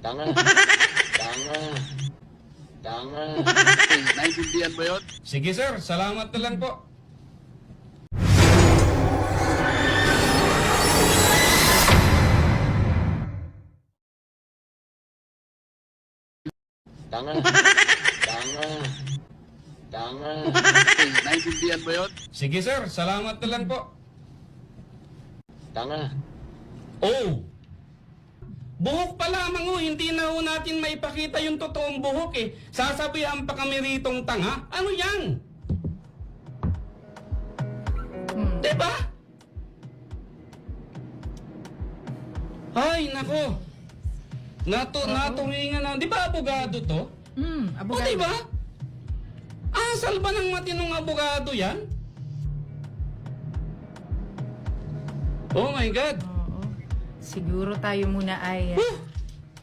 Tanga. Tanga. Tanga. Naintindihan mo yun? Sige sir, salamat na lang po. Tanga. Tanga. Tanga. Naintindihan mo yun? Sige sir, salamat na lang po. Tanga. Oh! Buhok pa lamang oh, hindi na ho natin maipakita yung totoong buhok eh. Sasabihan pa kami ritong tanga? Ano yan? Diba? Ay, nako. Naturingan na. Di ba abogado to? O Abogado. diba? Asal ba ng matinong abogado yan? Oh my God. Oo. Siguro tayo muna ay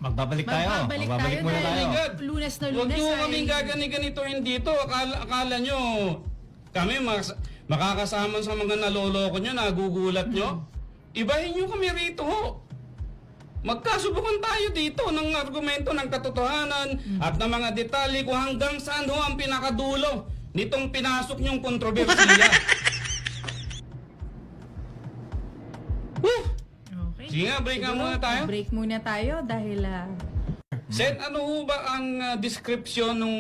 Magbabalik tayo. magbabalik muna tayo. tayo. God. Lunes na Huwag lunes nyo ay kaming gagani-ganitoin dito. Akala nyo, kami makakasama sa mga naloloko nyo, nagugulat nyo. Ibahin nyo kami rito ho. Magkasubukan tayo dito ng argumento ng katotohanan at ng mga detalye kung hanggang saan ho ang pinakadulo nitong pinasok nyong kontrobersiya. Okay. Sige nga, break nga Siguro, muna tayo. Break muna tayo dahil Sen, ano ho ba ang description nung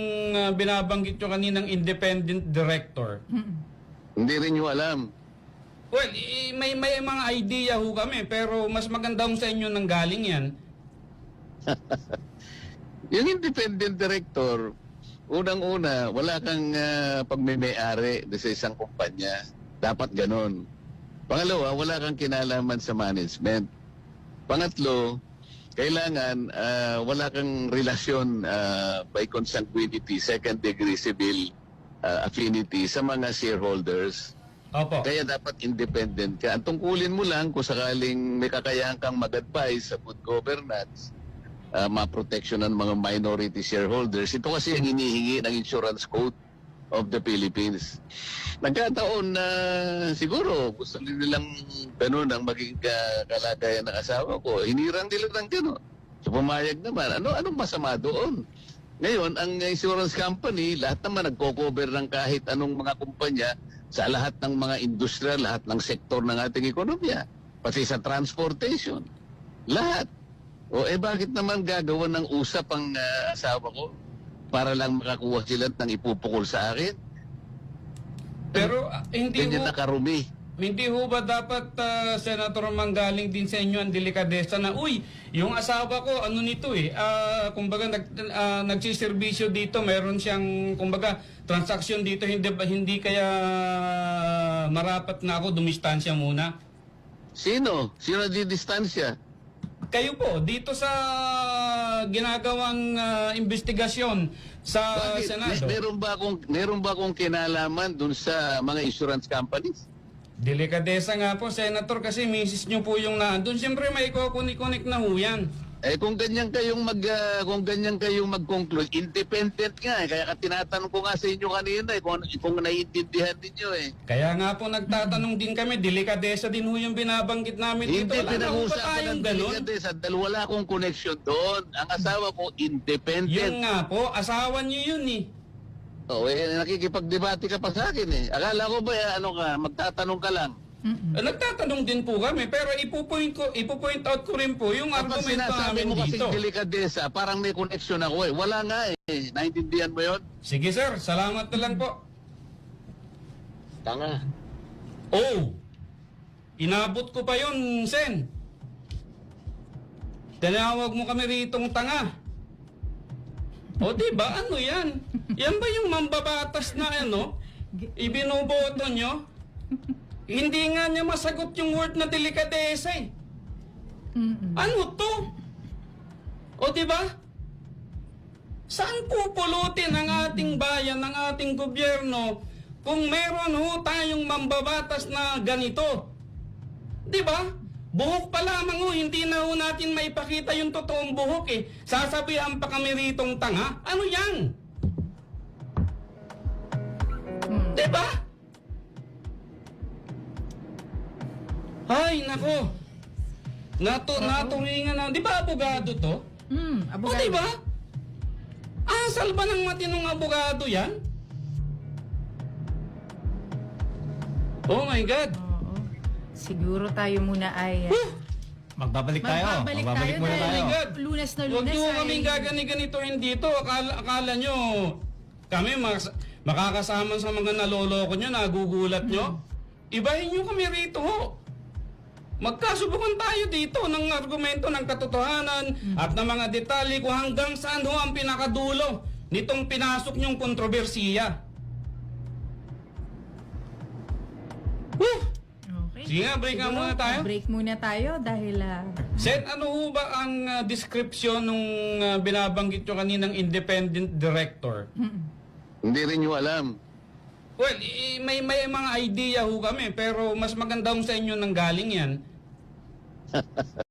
binabanggit nyo kaninang independent director? Hindi rin nyo alam. Well, may mga idea ho kami, pero mas maganda ho sa inyo nang galing yan. Yung independent director, unang-una, wala kang pagmimay-ari sa isang kumpanya. Dapat ganon. Pangalawa, wala kang kinalaman sa management. Pangatlo, kailangan wala kang relasyon by consanguinity, second degree civil affinity sa mga shareholders. Opo. Kaya dapat independent ka. Ang tungkulin mo lang kung sakaling may kakayahan kang mag-advise sa good governance, ma-protection ng mga minority shareholders. Ito kasi ang hinihingi ng Insurance Code of the Philippines. Nagkataon na siguro gusto nilang ganun ang maging kalagayan ng asawa ko. Hinirang nila ng ganun. So pumayag naman. Anong masama doon? Ngayon, ang insurance company, lahat naman nagko-cover ng kahit anong mga kumpanya sa lahat ng mga industriya, lahat ng sektor ng ating ekonomiya. Pati sa transportation. Lahat. O bakit naman gagawa ng usap ang asawa ko para lang makakuha sila ng ipupukol sa akin? Pero hindi Ganyan ho, na karumi. hindi ho ba dapat, Senator, manggaling din sa inyo ang delikadesa na, uy, yung asawa ko, ano nito eh, kumbaga nagsiservisyo dito, meron siyang, kumbaga, transaksyon dito, hindi kaya marapat na ako dumistansya muna? Sino? Sino di distansya? Kayo po, dito sa ginagawang investigasyon sa Bakit? Senado. Meron ba akong kinalaman dun sa mga insurance companies? Delikadesa nga po, Senator, kasi misis nyo po yung naandun. Siyempre may kukunik-kunik na ho yan. Kung ganyan kayong mag-conclude, independent nga kaya tinatanong ko nga sa inyo kanina kung naiintindihan niyo Kaya nga po nagtatanong din kami, delikadesa din ho yung binabanggit namin dito. Hindi Wala na ho ba pinag-uusapan tayong ng ganun? delikadesa dahil wala akong connection doon. Ang asawa ko independent. Yun nga po, asawa nyo yun eh. Nakikipagdebate ka pa sa akin Akala ko ba magtatanong ka lang. Nagtatanong din po kami, pero ipo-point out ko rin po yung Kapag argumento sinasabi namin mo kasi dito. delikadesa, parang may connection ako Wala nga Naintindihan mo yon? Sige sir, salamat na lang po. Tanga. Oh! Inabot ko pa yun, Sen. Tinawag mo kami ritong tanga. O diba, ano yan? Yan ba yung mambabatas na ibinoboto nyo? Hindi nga niya masagot yung word na delikadesa eh. Ano to? O diba? Saan pupulutin ang ating bayan, ang ating gobyerno kung meron ho tayong mambabatas na ganito? Diba? Buhok pa lamang ho, hindi na ho natin maipakita yung totoong buhok eh. Sasabihan pa kami ritong tanga? Ano yan? Diba? Ay, nako. Naturingan na. Di ba abogado to? Hmm, O abogado. diba? Asal ba ng matinong abogado yan? Oh my God. Oo. Siguro tayo muna ay Magbabalik tayo. magbabalik Magbabalik tayo muna dahil tayo. God. Lunes na Huwag Lunes nyo ay kaming gagani-ganitohin dito. Akala nyo, kami makakasama sa mga naloloko nyo, nagugulat nyo. Ibahin nyo kami rito ho. Magkasubukan tayo dito ng argumento ng katotohanan at ng mga detalye kung hanggang saan ho ang pinakadulo nitong pinasok nyong kontrobersiya. Woo! Okay. Sige nga, break nga Siguro, muna tayo. Break muna tayo dahil Seth, ano ho ba ang description nung binabanggit nyo kaninang independent director? Hindi rin nyo alam. Well, may mga idea ho kami pero mas maganda ho sa inyo nang galing yan.